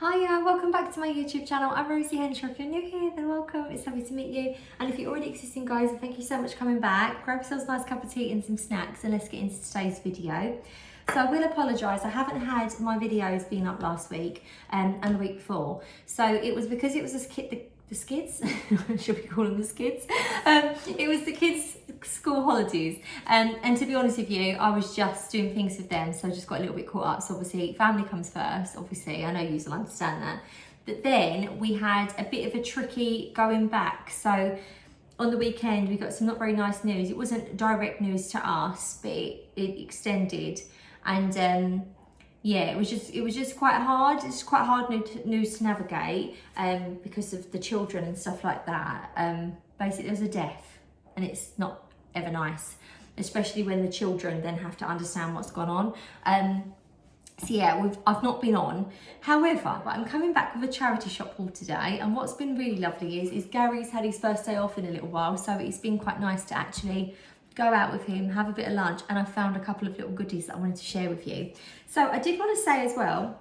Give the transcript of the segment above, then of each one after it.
Hiya, welcome back to my YouTube channel. I'm Rosie Henshaw. If you're new here, then welcome. It's lovely to meet you. And if you're already existing, guys, thank you so much for coming back. Grab yourselves a nice cup of tea and some snacks, and let's get into today's video. So I will apologise, I haven't had my videos being up last week and the week before. So it was because it was the skids, should we call them the skids? It was the kids' school holidays, and to be honest with you, I was just doing things with them, so I just got a little bit caught up. So obviously family comes first, obviously, I know you will understand that. But then we had a bit of a tricky going back. So on the weekend we got some not very nice news. It wasn't direct news to us, but it extended, and yeah, it was just quite hard. It's quite hard news to navigate because of the children and stuff like that. Basically, there was a death, and it's not ever nice, especially when the children then have to understand what's gone on. So yeah, I've not been on. However, but I'm coming back with a charity shop haul today, and what's been really lovely is Gary's had his first day off in a little while, so it's been quite nice to actually go out with him, have a bit of lunch, and I found a couple of little goodies that I wanted to share with you. So I did want to say as well,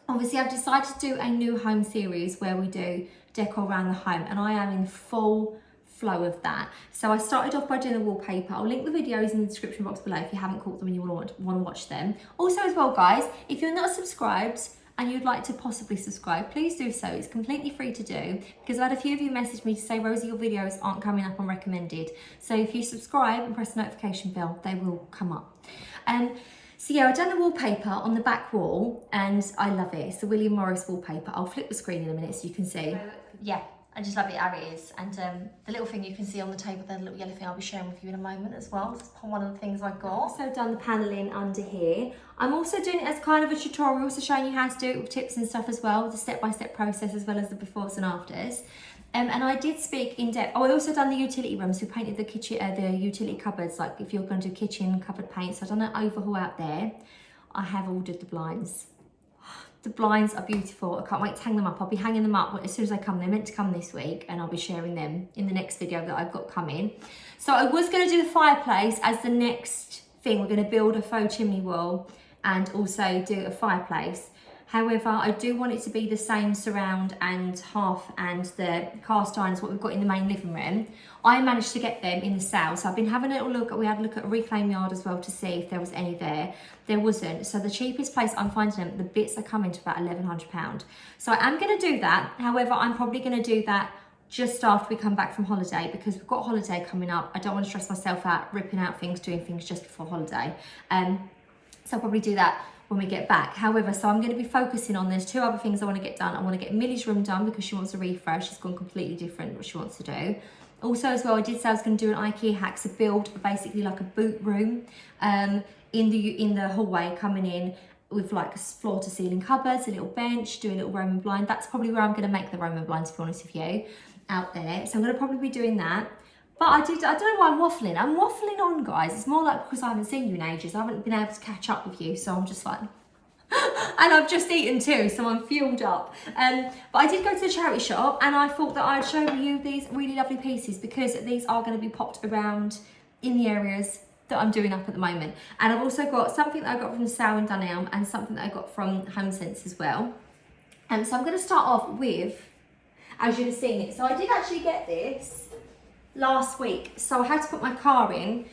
obviously I've decided to do a new home series where we do decor around the home, and I am in full flow of that. So I started off by doing the wallpaper. I'll link the videos in the description box below if you haven't caught them and you want to watch them. Also as well, guys, if you're not subscribed and you'd like to possibly subscribe, please do so. It's completely free to do, because I had a few of you message me to say, Rosie, your videos aren't coming up on recommended. So if you subscribe and press the notification bell, they will come up. So yeah, I've done the wallpaper on the back wall, and I love it. It's the William Morris wallpaper. I'll flip the screen in a minute so you can see. Yeah, I just love it how it is. And the little thing you can see on the table there, the little yellow thing, I'll be sharing with you in a moment as well. It's one of the things I got. I've also done the panelling under here. I'm also doing it as kind of a tutorial, so showing you how to do it with tips and stuff as well, the step-by-step process as well as the befores and afters. And I did speak in depth. Oh, I also done the utility rooms. We painted the kitchen, the utility cupboards, like if you're going to do kitchen cupboard paint. So I've done an overhaul out there. I have ordered the blinds. The blinds are beautiful. I can't wait to hang them up. I'll be hanging them up as soon as they come. They're meant to come this week, and I'll be sharing them in the next video that I've got coming. So I was going to do the fireplace as the next thing. We're going to build a faux chimney wall and also do a fireplace. However, I do want it to be the same surround and half and the cast iron as what we've got in the main living room. I managed to get them in the sale, so I've been having a little look. We had a look at a reclaim yard as well to see if there was any there. There wasn't. So the cheapest place I'm finding them, the bits are coming to about £1,100. So I am going to do that. However, I'm probably going to do that just after we come back from holiday, because we've got holiday coming up. I don't want to stress myself out ripping out things, doing things just before holiday. So I'll probably do that when we get back. However, so I'm going to be focusing on, there's two other things I want to get done. I want to get Millie's room done because she wants a refresh. She's gone completely different what she wants to do. Also as well, I did say I was going to do an IKEA hack to build basically like a boot room in the hallway coming in with like a floor to ceiling cupboards, a little bench, do a little Roman blind. That's probably where I'm going to make the Roman blind, to be honest with you, out there. So I'm going to probably be doing that. But I don't know why I'm waffling. I'm waffling on, guys. It's more like because I haven't seen you in ages. I haven't been able to catch up with you, so I'm just like... and I've just eaten too, so I'm fueled up. But I did go to the charity shop, and I thought that I'd show you these really lovely pieces, because these are going to be popped around in the areas that I'm doing up at the moment. And I've also got something that I got from the sale in Dunelm and something that I got from HomeSense as well. So I'm going to start off with, as you've seen it. So I did actually get this last week, so I had to put my car in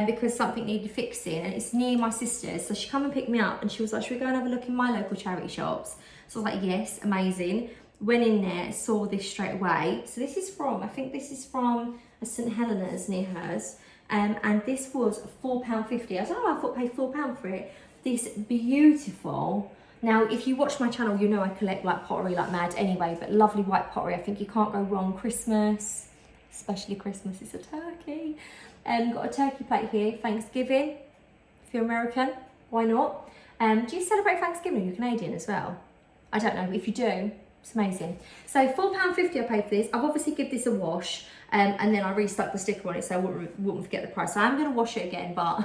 because something needed fixing, and it's near my sister's. So she come and picked me up, and she was like, should we go and have a look in my local charity shops? So I was like, yes, amazing. Went in there, saw this straight away. So this is from, I think this is from a St Helena's near hers, and this was £4.50. I don't know why I paid £4 for it. This beautiful, now if you watch my channel, you know I collect like pottery like mad anyway, but lovely white pottery. I think you can't go wrong. Christmas, especially Christmas, it's a turkey. Got a turkey plate here, Thanksgiving. If you're American, why not? Do you celebrate Thanksgiving? Are you Canadian as well? I don't know, if you do, it's amazing. So £4.50 I paid for this. I've obviously give this a wash, and then I restuck the sticker on it so I wouldn't forget the price. So I'm going to wash it again, but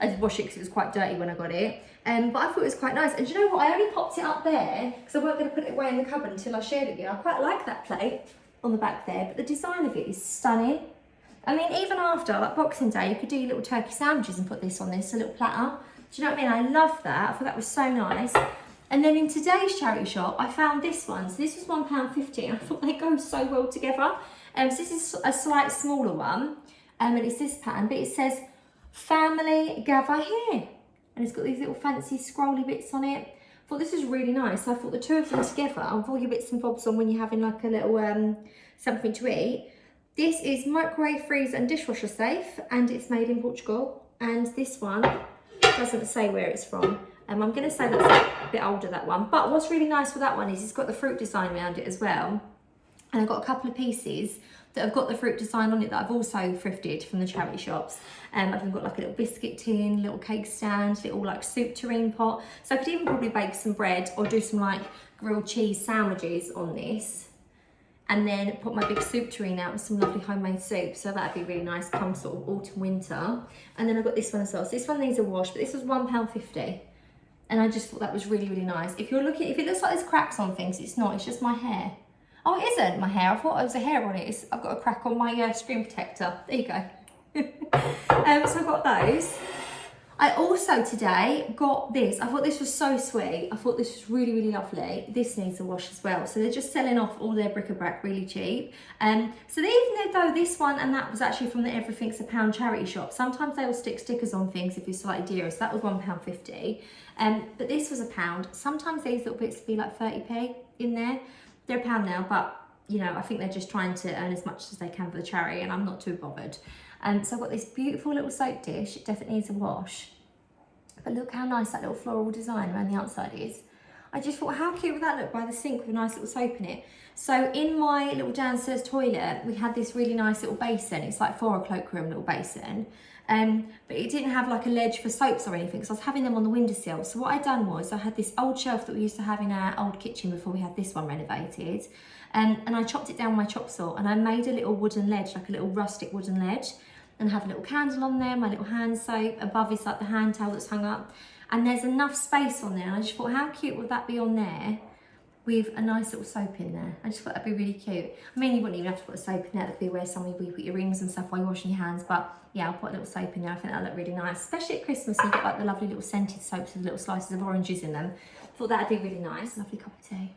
I did wash it because it was quite dirty when I got it. But I thought it was quite nice. And do you know what? I only popped it up there because I weren't going to put it away in the cupboard until I shared it with you. I quite like that plate on the back there, but the design of it is stunning. I mean, even after like Boxing Day, you could do your little turkey sandwiches and put this on this, a little platter. Do you know what I mean? I love that. I thought that was so nice. And then in today's charity shop, I found this one. So this was £1.50 and I thought they go so well together. So this is a slight smaller one, and it's this pattern, but it says, family gather here. And it's got these little fancy scrolly bits on it. I thought this was really nice. So I thought the two of them together, and all your bits and bobs on when you're having like a little something to eat. This is microwave, freeze and dishwasher safe, and it's made in Portugal. And this one doesn't say where it's from. I'm going to say that's a bit older, that one. But what's really nice with that one is it's got the fruit design around it as well. And I've got a couple of pieces that have got the fruit design on it that I've also thrifted from the charity shops. I've even got like a little biscuit tin, little cake stand, little like soup tureen pot. So I could even probably bake some bread or do some like grilled cheese sandwiches on this. And then put my big soup tureen out with some lovely homemade soup. So that'd be really nice come sort of autumn, winter. And then I've got this one as well. So this one needs a wash, but this was £1.50. And I just thought that was really, really nice. If you're looking, if it looks like there's cracks on things, it's not, it's just my hair. Oh, it isn't my hair. I thought there was a hair on it. I've got a crack on my screen protector. There you go. So I got those. I also today got this. I thought this was so sweet. I thought this was really, really lovely. This needs a wash as well. So they're just selling off all their bric-a-brac really cheap. So even though this one and that was actually from the Everything's a Pound charity shop, sometimes they will stick stickers on things if you're slightly dearer. So that was £1.50. But this was £1. Sometimes these little bits be like 30p in there. They're £1 now, but you know, I think they're just trying to earn as much as they can for the charity, and I'm not too bothered. So I've got this beautiful little soap dish. It definitely needs a wash. But look how nice that little floral design around the outside is. I just thought, how cute would that look by the sink with a nice little soap in it? So in my little downstairs toilet, we had this really nice little basin. It's like for a cloakroom little basin. But it didn't have like a ledge for soaps or anything, because I was having them on the windowsill. So what I done was I had this old shelf that we used to have in our old kitchen before we had this one renovated. And I chopped it down with my chop saw and I made a little wooden ledge, like a little rustic wooden ledge. And have a little candle on there, my little hand soap. Above is like the hand towel that's hung up. And there's enough space on there. And I just thought, how cute would that be on there with a nice little soap in there? I just thought that'd be really cute. I mean, you wouldn't even have to put a soap in there. That'd be where somebody would put your rings and stuff while you're washing your hands. But yeah, I'll put a little soap in there. I think that'll look really nice. Especially at Christmas, you get like the lovely little scented soaps with little slices of oranges in them. I thought that'd be really nice. Lovely cup of tea.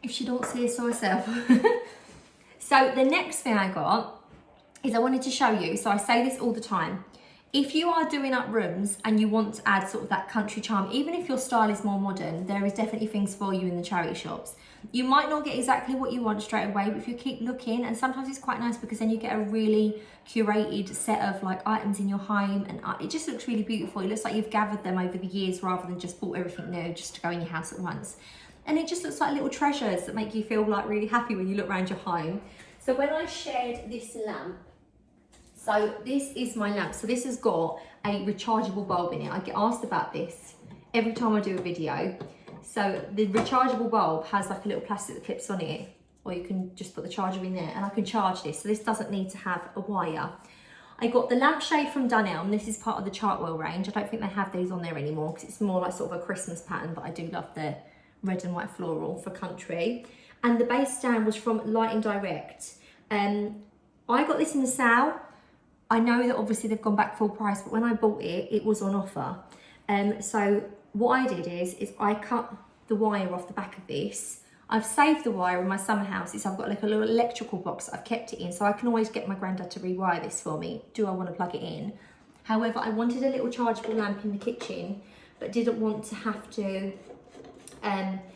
If she don't see, saw herself. So the next thing I got is I wanted to show you, so I say this all the time, if you are doing up rooms and you want to add sort of that country charm, even if your style is more modern, there is definitely things for you in the charity shops. You might not get exactly what you want straight away, but if you keep looking, and sometimes it's quite nice because then you get a really curated set of like items in your home, and it just looks really beautiful. It looks like you've gathered them over the years rather than just bought everything new just to go in your house at once. And it just looks like little treasures that make you feel like really happy when you look around your home. So when I shared this lamp, so this is my lamp. So this has got a rechargeable bulb in it. I get asked about this every time I do a video. So the rechargeable bulb has like a little plastic that clips on it, or you can just put the charger in there and I can charge this. So this doesn't need to have a wire. I got the lampshade from Dunelm. This is part of the Chartwell range. I don't think they have these on there anymore because it's more like sort of a Christmas pattern, but I do love the red and white floral for country. And the base stand was from Lighting Direct. I got this in the sale. I know that obviously they've gone back full price, but when I bought it, it was on offer. So what I did is I cut the wire off the back of this. I've saved the wire in my summer houses. I've got like a little electrical box that I've kept it in, so I can always get my granddad to rewire this for me. Do I want to plug it in? However, I wanted a little chargeable lamp in the kitchen, but didn't want to have to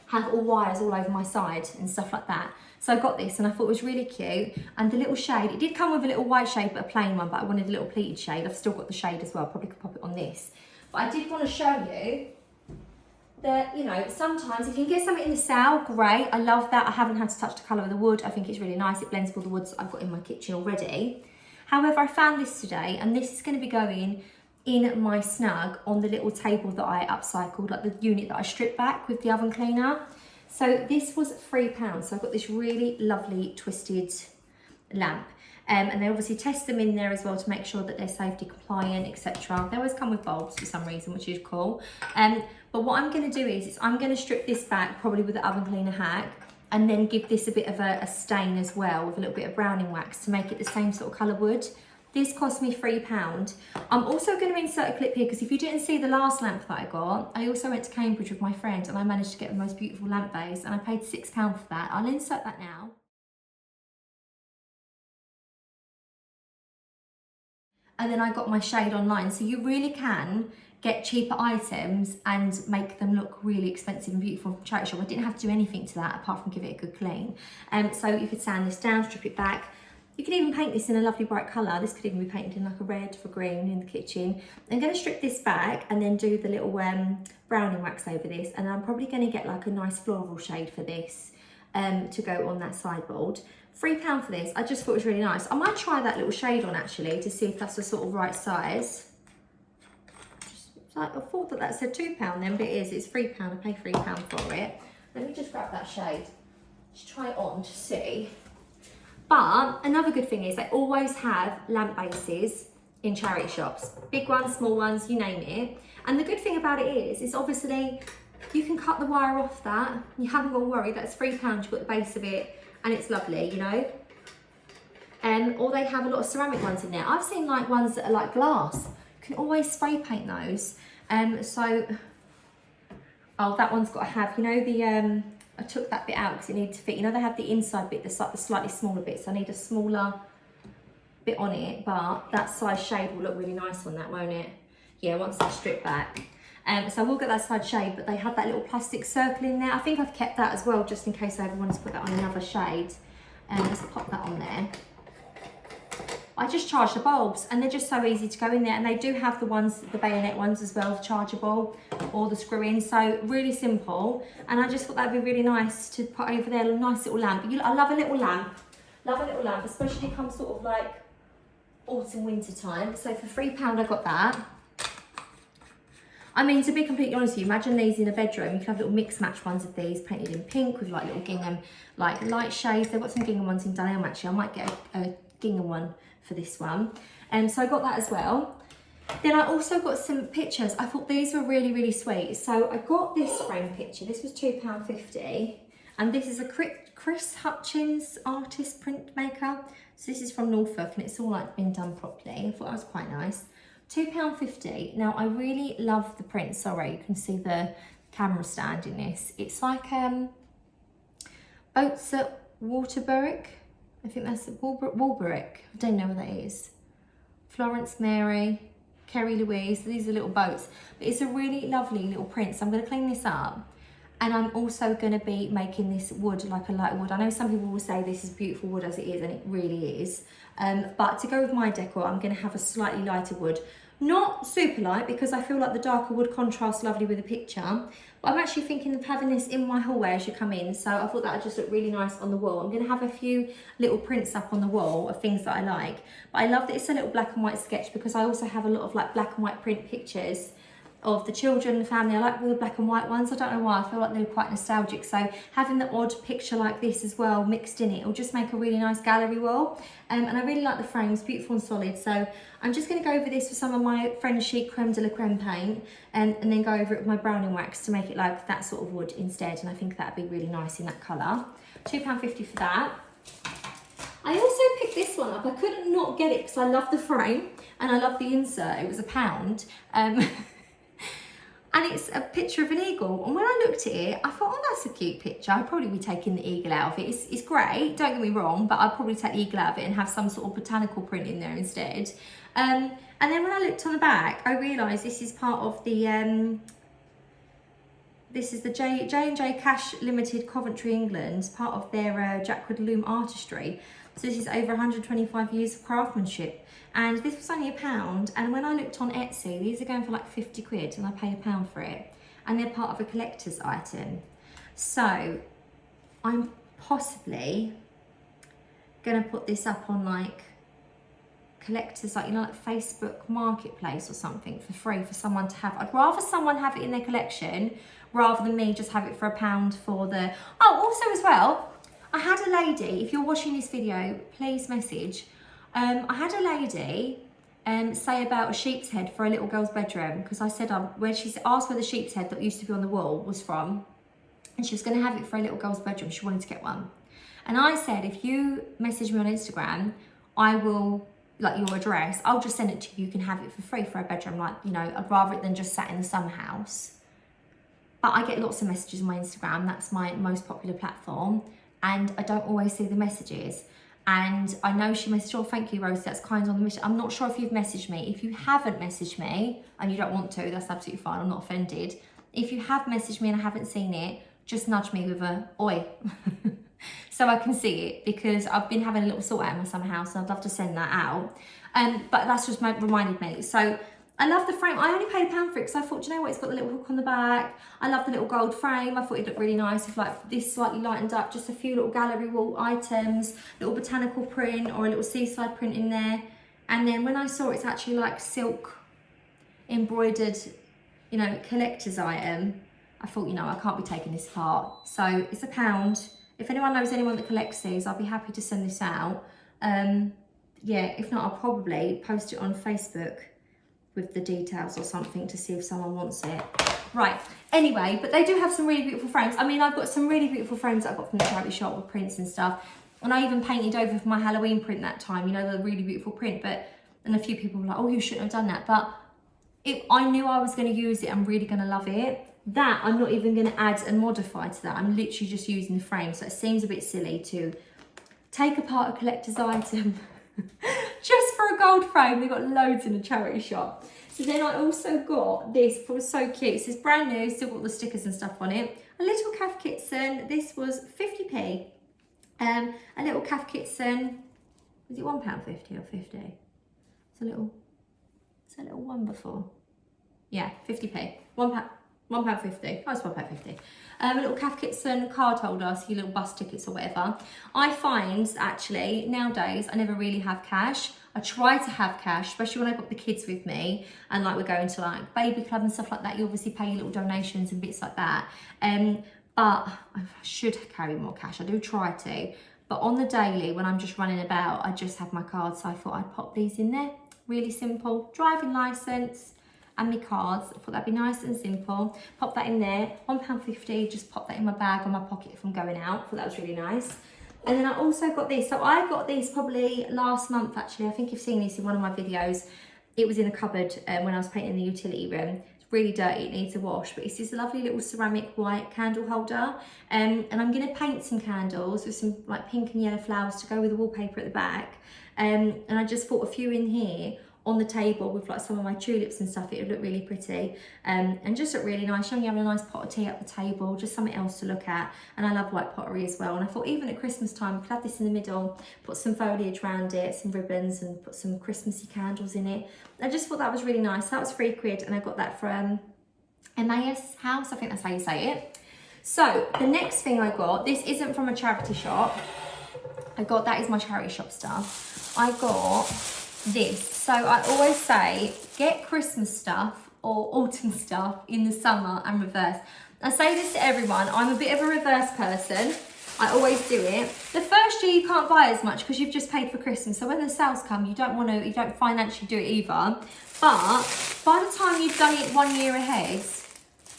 have all wires all over my side and stuff like that. So I got this and I thought it was really cute. And the little shade, it did come with a little white shade, but a plain one, but I wanted a little pleated shade. I've still got the shade as well, probably could pop it on this. But I did want to show you that, you know, sometimes if you can get something in the sale, great. I love that. I haven't had to touch the colour of the wood. I think it's really nice. It blends with all the woods I've got in my kitchen already. However, I found this today, and this is going to be going in my snug on the little table that I upcycled, like the unit that I stripped back with the oven cleaner. So this was £3. So I've got this really lovely twisted lamp. And they obviously test them in there as well to make sure that they're safety compliant, etc. They always come with bulbs for some reason, which is cool. But what I'm going to do is I'm going to strip this back, probably with the oven cleaner hack, and then give this a bit of a stain as well with a little bit of browning wax to make it the same sort of colour wood This cost me £3. I'm also going to insert a clip here because if you didn't see the last lamp that I got, I also went to Cambridge with my friend and I managed to get the most beautiful lamp base and I paid £6 for that. I'll insert that now. And then I got my shade online. So you really can get cheaper items and make them look really expensive and beautiful from charity shop. I didn't have to do anything to that apart from give it a good clean. So you could sand this down, strip it back. You can even paint this in a lovely bright colour. This could even be painted in like a red for green in the kitchen. I'm going to strip this back and then do the little browning wax over this. And I'm probably going to get like a nice floral shade for this to go on that sideboard. £3 for this. I just thought it was really nice. I might try that little shade on actually to see if that's the sort of right size. I thought that said £2 then, but it is. It's £3. I pay £3 for it. Let me just grab that shade. Just try it on to see. But another good thing is they always have lamp bases in charity shops. Big ones, small ones, you name it. And the good thing about it is obviously you can cut the wire off that. You haven't got to worry, that's £3. You've got the base of it and it's lovely, you know. Or they have a lot of ceramic ones in there. I've seen like ones that are like glass. You can always spray paint those. Oh, that one's got to have, you know, I took that bit out because it needed to fit. You know, they have the inside bit, the slightly smaller bit, so I need a smaller bit on it, but that size shade will look really nice on that, won't it? Yeah, once I strip back. So we'll get that side shade, but they have that little plastic circle in there. I think I've kept that as well, just in case I ever wanted to put that on another shade. Let's pop that on there. I just charge the bulbs and they're just so easy to go in there, and they do have the ones, the bayonet ones as well, chargeable, or the screw in, so really simple. And I just thought that'd be really nice to put over there, a nice little lamp. I love a little lamp, especially come sort of like autumn winter time. So for £3 I got that. I mean, to be completely honest with you, imagine these in a bedroom. You can have little mix match ones of these painted in pink with like little gingham, like light shades. They've got some gingham ones in Dunelm actually. I might get a gingham one for this one. So I got that as well. Then I also got some pictures. I thought these were really, really sweet. So I got this frame picture. This was £2.50. And this is a Chris Hutchins artist printmaker. So this is from Norfolk and it's all like been done properly. I thought that was quite nice. £2.50. Now I really love the print. Sorry, you can see the camera stand in this. It's like boats at Waterberwick. I think that's Wallpapering. I don't know what that is. Florence Mary, Kerry Louise. These are little boats. But it's a really lovely little print. So I'm going to clean this up. And I'm also going to be making this wood like a light wood. I know some people will say this is beautiful wood as it is, and it really is. But to go with my decor, I'm going to have a slightly lighter wood. Not super light because I feel like the darker wood contrasts lovely with the picture. But I'm actually thinking of having this in my hallway as you come in. So I thought that would just look really nice on the wall. I'm going to have a few little prints up on the wall of things that I like. But I love that it's a little black and white sketch because I also have a lot of like black and white print pictures of the children, the family. I like all the black and white ones. I don't know why, I feel like they're quite nostalgic. So having the odd picture like this as well mixed in it will just make a really nice gallery wall. And I really like the frames, beautiful and solid. So I'm just going to go over this with some of my French chic creme de la creme paint and then go over it with my browning wax to make it like that sort of wood instead. And I think that'd be really nice in that colour. £2.50 for that. I also picked this one up. I couldn't not get it because I love the frame and I love the insert. It was £1. And it's a picture of an eagle. And when I looked at it, I thought, oh, that's a cute picture. I'd probably be taking the eagle out of it. It's great, don't get me wrong, but I'd probably take the eagle out of it and have some sort of botanical print in there instead. And then when I looked on the back, I realised this is part of the, this is the J&J Cash Limited Coventry, England, part of their Jack Loom artistry. So this is over 125 years of craftsmanship. And this was only £1. And when I looked on Etsy, these are going for like 50 quid and I pay £1 for it. And they're part of a collector's item. So I'm possibly gonna put this up on like collectors, like, you know, like Facebook Marketplace or something for free for someone to have. I'd rather someone have it in their collection rather than me just have it for £1 for the, oh, also as well, I had a lady, if you're watching this video, please message. I had a lady say about a sheep's head for a little girl's bedroom because I said where she asked where the sheep's head that used to be on the wall was from, and she was going to have it for a little girl's bedroom. She wanted to get one, and I said if you message me on Instagram, I will like your address, I'll just send it to you. You can have it for free for a bedroom. Like, you know, I'd rather it than just sat in the summer house. But I get lots of messages on my Instagram. That's my most popular platform. And I don't always see the messages. And I know she messaged, oh, thank you, Rosie, that's kind on the mission. I'm not sure if you've messaged me. If you haven't messaged me, and you don't want to, that's absolutely fine. I'm not offended. If you have messaged me and I haven't seen it, just nudge me with a oi. So I can see it, because I've been having a little sort out in my summer house and I'd love to send that out. But that's just reminded me. So I love the frame. I only paid £1 for it because I thought, do you know what, it's got the little hook on the back. I love the little gold frame. I thought it looked really nice if like this slightly lightened up, just a few little gallery wall items, little botanical print or a little seaside print in there. And then when I saw it's actually like silk embroidered, you know, collector's item, I thought, you know, I can't be taking this apart. So it's £1. If anyone knows anyone that collects these, I'll be happy to send this out. Yeah, if not, I'll probably post it on Facebook with the details or something to see if someone wants it. Right, anyway, but they do have some really beautiful frames. I mean, I've got some really beautiful frames that I got from the charity shop with prints and stuff. And I even painted over for my Halloween print that time, you know, the really beautiful print. And a few people were like, oh, you shouldn't have done that. But I knew I was going to use it. I'm really going to love it. That I'm not even going to add and modify to that. I'm literally just using the frame. So it seems a bit silly to take apart a collector's item just for a gold frame. They've got loads in a charity shop. So then I also got this, it was so cute. This is brand new, still got the stickers and stuff on it. A little calf kitten. This was 50p. A little calf kitten. Was it £1.50 or 50? It's a little one before. Yeah, 50p. £1.50. Oh, it's £1.50. A little calf kitten card holder, so your little bus tickets or whatever. I find actually nowadays I never really have cash. I try to have cash, especially when I've got the kids with me and like we're going to like baby club and stuff like that. You obviously pay your little donations and bits like that. But I should carry more cash. I do try to. But on the daily, when I'm just running about, I just have my card. So I thought I'd pop these in there. Really simple. Driving licence and my cards. I thought that'd be nice and simple. Pop that in there. £1.50. Just pop that in my bag or my pocket if I'm going out. I thought that was really nice. And then I also got this. So I got this probably last month actually. I think you've seen this in one of my videos. It was in a cupboard when I was painting the utility room. It's really dirty, it needs a wash. But it's this lovely little ceramic white candle holder. And I'm going to paint some candles with some like pink and yellow flowers to go with the wallpaper at the back. And I just thought a few in here on the table with like some of my tulips and stuff. It would look really pretty and just look really nice. Showing you having a nice pot of tea at the table, just something else to look at. And I love white pottery as well. And I thought even at Christmas time, I could have this in the middle, put some foliage around it, some ribbons and put some Christmassy candles in it. I just thought that was really nice. That was £3 and I got that from MAS House, I think that's how you say it. So the next thing I got, this isn't from a charity shop. That is my charity shop stuff. I got this. So I always say, get Christmas stuff or autumn stuff in the summer and reverse. I say this to everyone, I'm a bit of a reverse person. I always do it. The first year you can't buy as much because you've just paid for Christmas. So when the sales come, you don't financially do it either. But by the time you've done it 1 year ahead,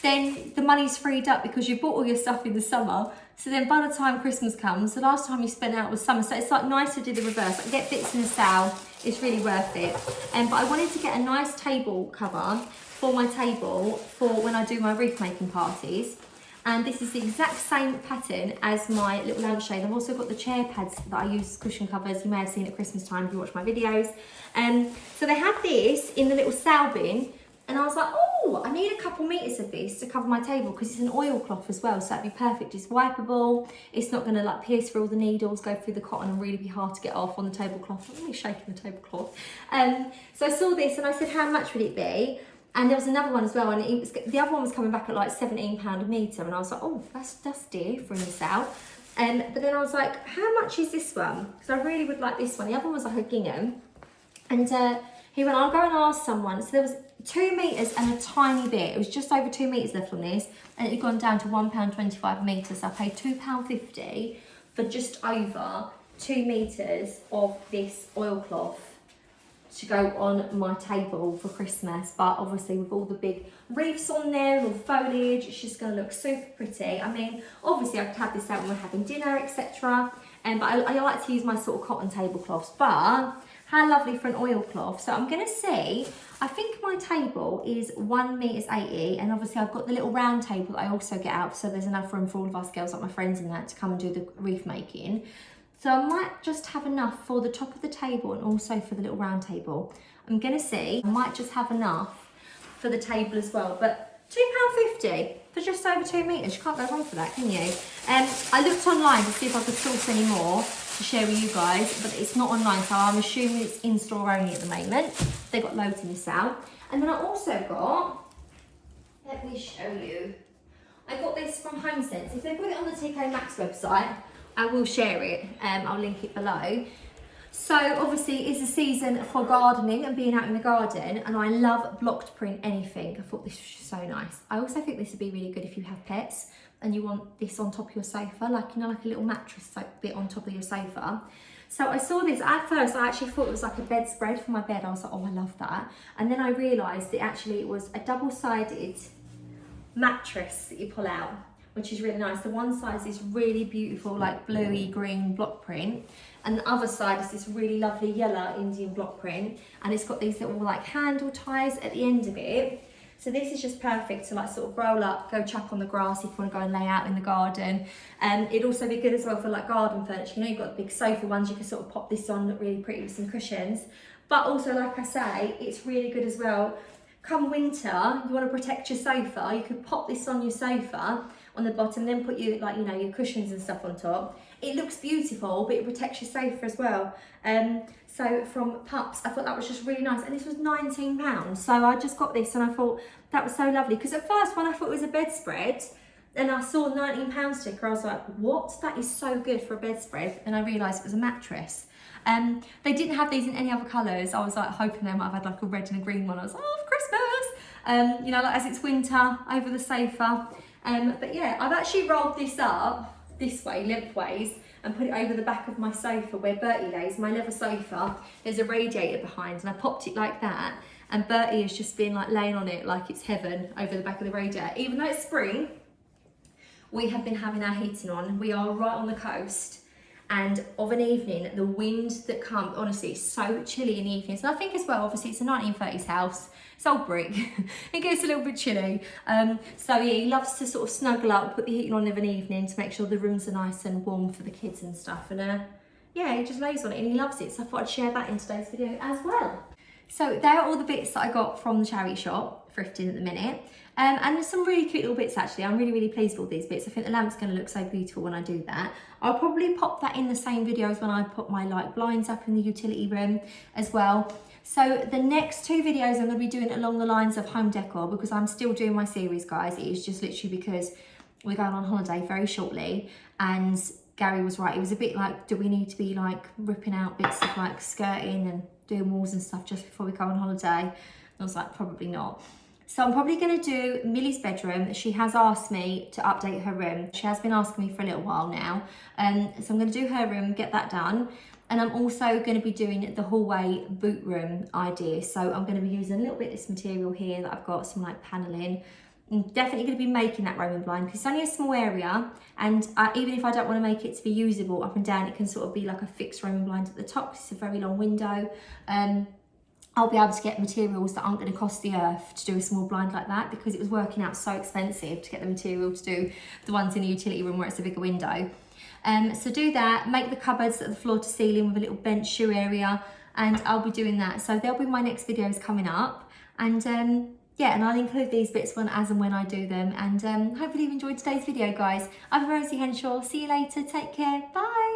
then the money's freed up because you bought all your stuff in the summer. So then by the time Christmas comes, the last time you spent out was summer. So it's like nice to do the reverse. Like get bits in the sale. It's really worth it. But I wanted to get a nice table cover for my table for when I do my wreath making parties. And this is the exact same pattern as my little lampshade. I've also got the chair pads that I use as cushion covers. You may have seen at Christmas time if you watch my videos. So they had this in the little sale bin. And I was like, oh, I need a couple metres of this to cover my table because it's an oilcloth as well, so that'd be perfect. It's wipeable. It's not going to like pierce through all the needles, go through the cotton and really be hard to get off on the tablecloth. I'm really shaking the tablecloth. So I saw this and I said, how much would it be? And there was another one as well, and the other one was coming back at like £17 a metre, and I was like, oh, that's dear for this out. But then I was like, how much is this one? Because I really would like this one. The other one was like a gingham. And he went, I'll go and ask someone. So there was 2 metres and a tiny bit. It was just over 2 metres left on this, and it had gone down to £1.25 a metre. So I paid £2.50 for just over 2 metres of this oilcloth to go on my table for Christmas. But obviously with all the big wreaths on there and all the foliage, it's just going to look super pretty. I mean, obviously I could have this out when we're having dinner, etc. But I like to use my sort of cotton tablecloths. But How lovely for an oilcloth. So I'm gonna see, I think my table is 1 metres 80, and obviously I've got the little round table that I also get out, so there's enough room for all of us girls, like my friends and that, to come and do the wreath making. So I might just have enough for the top of the table and also for the little round table. I'm gonna see, I might just have enough for the table as well, but £2.50 for just over 2 metres. You can't go wrong for that, can you? I looked online to see if I could source any more to share with you guys, but it's not online, so I'm assuming it's in store only at the moment. They've got loads in the sale. And then I also got, let me show you, I got this from HomeSense. If they put it on the TK Maxx website, I will share it. I'll link it below. So obviously it's a season for gardening and being out in the garden, and I love blocked print anything. I thought this was just so nice. I also think this would be really good if you have pets and you want this on top of your sofa, like, you know, like a little mattress like bit on top of your sofa. So I saw this, at first I actually thought it was like a bedspread for my bed. I was like, oh, I love that. And then I realised that actually it was a double-sided mattress that you pull out, which is really nice. The one side is this really beautiful, like bluey green block print, and the other side is this really lovely yellow Indian block print, and it's got these little like handle ties at the end of it. So this is just perfect to like sort of roll up, go chuck on the grass if you want to go and lay out in the garden. It'd also be good as well for like garden furniture. You know, you've got the big sofa ones, you can sort of pop this on, look really pretty with some cushions. But also, like I say, it's really good as well. Come winter, you want to protect your sofa, you could pop this on your sofa on the bottom, then put your, like, you know, your cushions and stuff on top. It looks beautiful, but it protects your sofa as well. So from Pups, I thought that was just really nice, and this was £19. So I just got this and I thought that was so lovely, because at first when I thought it was a bedspread and I saw £19 sticker, I was like, what? That is so good for a bedspread. And I realised it was a mattress. They didn't have these in any other colours. I was like hoping they might have had like a red and a green one. I was like, oh, for Christmas. You know, like as it's winter, over the sofa. But yeah, I've actually rolled this up this way, lengthways, and put it over the back of my sofa where Bertie lays, my leather sofa. There's a radiator behind, and I popped it like that, and Bertie has just been like laying on it like it's heaven over the back of the radiator. Even though it's spring, we have been having our heating on. We are right on the coast, and of an evening, the wind that comes, honestly, it's so chilly in the evenings. And I think as well, obviously it's a 1930s house, it's old brick, it gets a little bit chilly. So yeah, he loves to sort of snuggle up, put the heating on of an evening to make sure the rooms are nice and warm for the kids and stuff. And yeah, he just lays on it and he loves it. So I thought I'd share that in today's video as well. So there are all the bits that I got from the charity shop, thrifting at the minute. And there's some really cute little bits actually. I'm really, really pleased with all these bits. I think the lamp's gonna look so beautiful when I do that. I'll probably pop that in the same video as when I put my like blinds up in the utility room as well. So the next 2 videos I'm gonna be doing along the lines of home decor, because I'm still doing my series, guys. It is just literally because we're going on holiday very shortly, and Gary was right. It was a bit like, do we need to be like ripping out bits of like skirting and doing walls and stuff just before we go on holiday? And I was like, probably not. So I'm probably going to do Millie's bedroom. She has asked me to update her room. She has been asking me for a little while now. So I'm going to do her room, get that done. And I'm also going to be doing the hallway boot room idea. So I'm going to be using a little bit of this material here that I've got, some like paneling. I'm definitely going to be making that Roman blind because it's only a small area, and even if I don't want to make it to be usable up and down, it can sort of be like a fixed Roman blind at the top. It's a very long window. I'll be able to get materials that aren't going to cost the earth to do a small blind like that, because it was working out so expensive to get the material to do the ones in the utility room where it's a bigger window. So do that, make the cupboards at the floor to ceiling with a little bench shoe area, and I'll be doing that. So they'll be my next videos coming up, and yeah, and I'll include these bits as and when I do them. And hopefully you've enjoyed today's video, guys. I'm Rosie Henshaw. See you later. Take care. Bye.